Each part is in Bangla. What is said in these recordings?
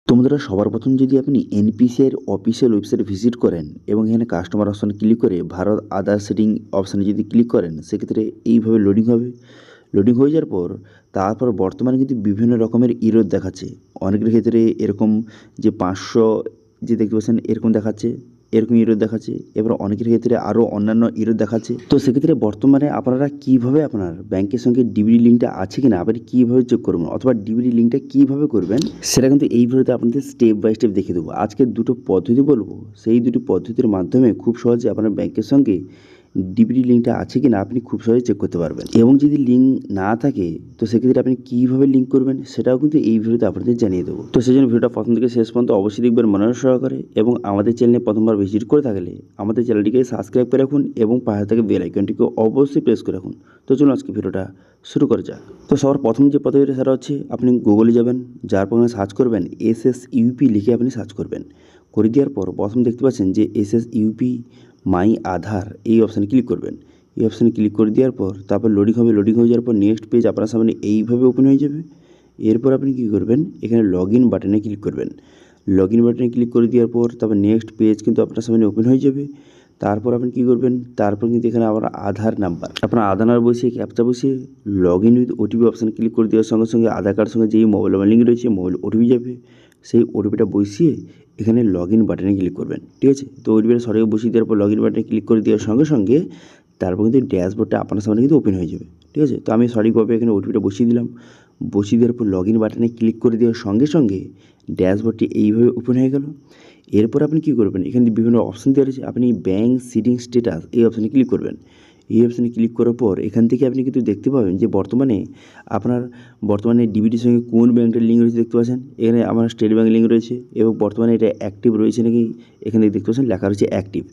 তো বন্ধুরা, সবার প্রথম যদি আপনি এনপিসিআই এর অফিসিয়াল ওয়েবসাইট ভিজিট করেন এবং এখানে কাস্টমার অপশানে ক্লিক করে ভারত আধার সেটিং অপশানে যদি ক্লিক করেন, সেক্ষেত্রে এইভাবে লোডিং হবে। লোডিং হয়ে যাওয়ার পর তারপর বর্তমানে কিন্তু বিভিন্ন রকমের ইরর দেখাচ্ছে। অনেকের ক্ষেত্রে এরকম যে 500 যে দেখতে পাচ্ছেন এরকম দেখাচ্ছে, এরকম ইরর দেখাচ্ছে। এবার অনেকের ক্ষেত্রে আরও অন্যান্য ইরর দেখাচ্ছে। তো সেক্ষেত্রে বর্তমানে আপনারা কীভাবে আপনার ব্যাংকের সঙ্গে ডিবিটি লিঙ্কটা আছে কি না আপনি কীভাবে চেক করবেন, অথবা ডিবিটি লিঙ্কটা কীভাবে করবেন, সেটা কিন্তু এই ভিডিওতে আপনাদের স্টেপ বাই স্টেপ দেখিয়ে দেবো। আজকে দুটো পদ্ধতি বলবো, সেই দুটি পদ্ধতির মাধ্যমে খুব সহজে আপনার ব্যাংকের সঙ্গে ডিবিটি লিঙ্কটা আছে কি না আপনি খুব সহজে চেক করতে পারবেন। এবং যদি লিঙ্ক না থাকে তো সেক্ষেত্রে আপনি কীভাবে লিঙ্ক করবেন সেটাও কিন্তু এই ভিডিওতে আপনাদের জানিয়ে দেবো। তো সেই জন্য ভিডিওটা প্রথম থেকে শেষ পর্যন্ত অবশ্যই দেখবেন মনোযোগ সহকারে। এবং আমাদের চ্যানেলে প্রথমবার ভিজিট করে থাকলে আমাদের চ্যানেলটিকে সাবস্ক্রাইব করে রাখুন এবং পাশে থেকে বেল আইকনটিকে অবশ্যই প্রেস করে রাখুন। তো চলুন আজকে ভিডিওটা শুরু করা যাক। তো সবার প্রথম যে পদ্ধতিটা সেটা হচ্ছে আপনি গুগলে যাবেন, যার পর সার্চ করবেন SSUP লিখে আপনি সার্চ করবেন। করে দেওয়ার পর প্রথম দেখতে পাচ্ছেন যে SSUP মাই আধার, এই অপশানে ক্লিক করবেন। এই অপশানে ক্লিক করে দেওয়ার পর তারপর লোডিং হবে। লোডিং হয়ে যাওয়ার পর নেক্সট পেজ আপনার সামনে এইভাবে ওপেন হয়ে যাবে। এরপর আপনি কী করবেন, এখানে লগ ইন বাটনে ক্লিক করবেন। লগ ইন বাটনে ক্লিক করে দেওয়ার পর তারপর নেক্সট পেজ কিন্তু আপনার সামনে ওপেন হয়ে যাবে। তারপর আপনি কী করবেন, তারপর কিন্তু এখানে আবার আধার নাম্বার, আপনার আধার নাম্বার বসিয়ে ক্যাপচা বসিয়ে লগ ইন উইথ ওটিপি অপশানে ক্লিক করে দেওয়ার সঙ্গে সঙ্গে আধার কার্ডের সঙ্গে যেই মোবাইল নাম্বার লিঙ্ক রয়েছে মোবাইল ওটিপি যাবে। সেই ওটিপিটা বসিয়ে এখানে লগ ইন বাটনে ক্লিক করবেন। ঠিক আছে, তো ওটিপিটা সঠিক বসিয়ে দেওয়ার পর লগ ইন বাটনে ক্লিক করে দেওয়ার সঙ্গে সঙ্গে তারপর কিন্তু ড্যাশবোর্ডটা আপনার সামনে কিন্তু ওপেন হয়ে যাবে। ঠিক আছে, তো আমি সঠিকভাবে এখানে ওটিপিটা বসিয়ে দিলাম। বসিয়ে দেওয়ার পর লগ ইন বাটনে ক্লিক করে দেওয়ার সঙ্গে সঙ্গে ড্যাশবোর্ডটি এইভাবে ওপেন হয়ে গেল। এরপর আপনি কী করবেন, এখানে বিভিন্ন অপশান দেওয়া রয়েছে, আপনি ব্যাঙ্ক সিডিং স্ট্যাটাস এই অপশানে ক্লিক করবেন। এই অপশানে ক্লিক করার পর এখান থেকে আপনি কিন্তু দেখতে পাবেন যে বর্তমানে ডিবিটির সঙ্গে কোন ব্যাঙ্কটার লিঙ্ক রয়েছে দেখতে পাচ্ছেন। এখানে আমার স্টেট ব্যাঙ্ক লিঙ্ক রয়েছে এবং বর্তমানে এটা অ্যাক্টিভ রয়েছে নাকি এখানে দেখতে পাচ্ছেন লেখা রয়েছে অ্যাক্টিভ।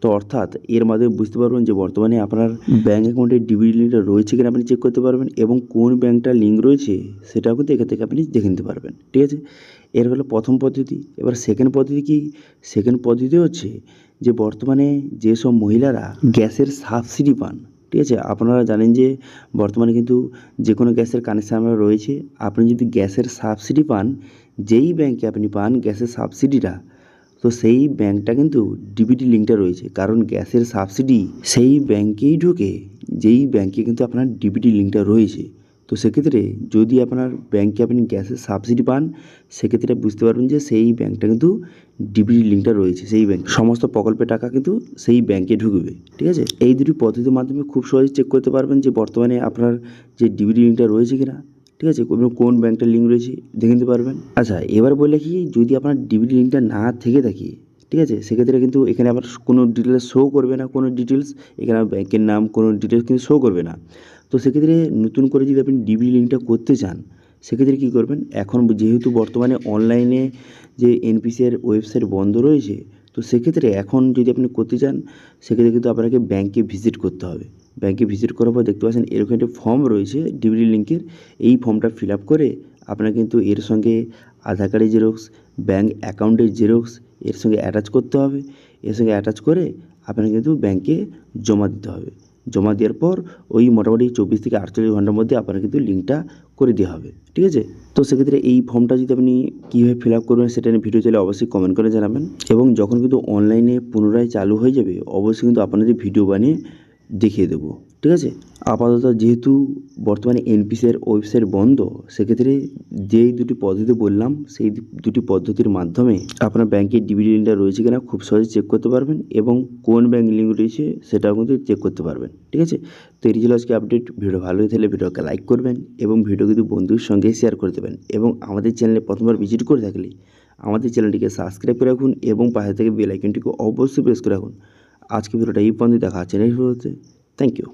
তো অর্থাৎ এর মাধ্যমে বুঝতে পারবেন যে বর্তমানে আপনার ব্যাঙ্ক অ্যাকাউন্টের ডিবিটি লিঙ্কটা রয়েছে কিনা আপনি চেক করতে পারবেন, এবং কোন ব্যাঙ্কটার লিঙ্ক রয়েছে সেটাও কিন্তু এখান থেকে আপনি দেখে নিতে পারবেন। ঠিক আছে, এর হলো প্রথম পদ্ধতি। এবার সেকেন্ড পদ্ধতি কি, সেকেন্ড পদ্ধতি হচ্ছে যে বর্তমানে যেসব মহিলারা গ্যাসের সাবসিডি পান, ঠিক আছে, আপনারা জানেন যে বর্তমানে কিন্তু যে কোনো গ্যাসের কানেকশান আমরা রয়েছে। আপনি যদি গ্যাসের সাবসিডি পান, যেই ব্যাংকে আপনি পান গ্যাসের সাবসিডিটা, তো সেই ব্যাংকটা কিন্তু ডিবিটি লিঙ্কটা রয়েছে, কারণ গ্যাসের সাবসিডি সেই ব্যাংকেই ঢোকে যেই ব্যাংকে কিন্তু আপনার ডিবিটি লিঙ্কটা রয়েছে। তো সেক্ষেত্রে যদি আপনার ব্যাংকে আপনি গ্যাসের সাবসিডি পান, সেক্ষেত্রে বুঝতে পারবেন যে সেই ব্যাংকটা কিন্তু ডিবিটি লিঙ্কটা রয়েছে, সেই ব্যাংক সমস্ত প্রকল্পের টাকা কিন্তু সেই ব্যাংকে ঢুকবে। ঠিক আছে, এই দুটি পদ্ধতির মাধ্যমে খুব সহজে চেক করতে পারবেন যে বর্তমানে আপনার যে ডিবিটি লিঙ্কটা রয়েছে কিনা। ঠিক আছে, কোন ব্যাংকটার লিঙ্ক রয়েছে দেখে নিতে পারবেন। আচ্ছা, এবার বলে কি, যদি আপনার ডিবিটি লিঙ্কটা না থেকে থাকে, ঠিক আছে, সেক্ষেত্রে কিন্তু এখানে আবার কোনো ডিটেলস শো করবে না, কোনো ডিটেলস এখানে ব্যাংকের নাম কোনো ডিটেলস কিন্তু শো করবে না। তো সেক্ষেত্রে নতুন করে যদি আপনি ডিবিটি লিঙ্কটা করতে চান, সেক্ষেত্রে কী করবেন, এখন যেহেতু বর্তমানে অনলাইনে যে এনপিসিআই ওয়েবসাইট বন্ধ রয়েছে, তো সেক্ষেত্রে এখন যদি আপনি করতে চান সেক্ষেত্রে কিন্তু আপনাকে ব্যাংকে ভিজিট করতে হবে। ব্যাংকে ভিজিট করার পর দেখতে পাচ্ছেন এরকম একটা ফর্ম রয়েছে ডিবিটি লিঙ্কের। এই ফর্মটা ফিল আপ করে আপনার কিন্তু এর সঙ্গে আধার কার্ডের জেরক্স, ব্যাঙ্ক অ্যাকাউন্টের জেরক্স এর সঙ্গে অ্যাটাচ করতে হবে। এর সঙ্গে অ্যাটাচ করে আপনাকে কিন্তু ব্যাংকে জমা দিতে হবে। জমা দেওয়ার পর ওই মোটামুটি 24 থেকে 48 ঘন্টার মধ্যে আপনার কিন্তু লিঙ্কটা করে দেওয়া হবে। ঠিক আছে, তো সেক্ষেত্রে এই ফর্মটা যদি আপনি কীভাবে ফিল আপ করবেন সেটা নিয়ে ভিডিও চাইলে অবশ্যই কমেন্ট করে জানাবেন। এবং যখন কিন্তু অনলাইনে পুনরায় চালু হয়ে যাবে অবশ্যই কিন্তু আপনাদের ভিডিও বানিয়ে দেখিয়ে দেবো। ঠিক আছে, আপাতত যেহেতু বর্তমানে এনপিসিআই ওয়েবসাইট বন্ধ, সেক্ষেত্রে যেই দুটি পদ্ধতি বললাম সেই দুটি পদ্ধতির মাধ্যমে আপনার ব্যাংকের ডিবিটি লিঙ্কটা রয়েছে কিনা খুব সহজে চেক করতে পারবেন, এবং কোন ব্যাংক লিঙ্ক রয়েছে সেটাও কিন্তু চেক করতে পারবেন। ঠিক আছে, তো এটি ছিল আজকে আপডেট। ভিডিও ভালো হয়ে থাকলে ভিডিওকে লাইক করবেন এবং ভিডিও কিন্তু বন্ধুর সঙ্গে শেয়ার করে দেবেন, এবং আমাদের চ্যানেলে প্রথমবার ভিজিট করে থাকলে আমাদের চ্যানেলটিকে সাবস্ক্রাইব করে রাখুন এবং পাশে থেকে বেল আইকনটিকে অবশ্যই প্রেস করে রাখুন। আজকে ভিডিওটা এই পর্যন্ত, দেখা হচ্ছে নেক্সট ভিডিওতে। Thank you.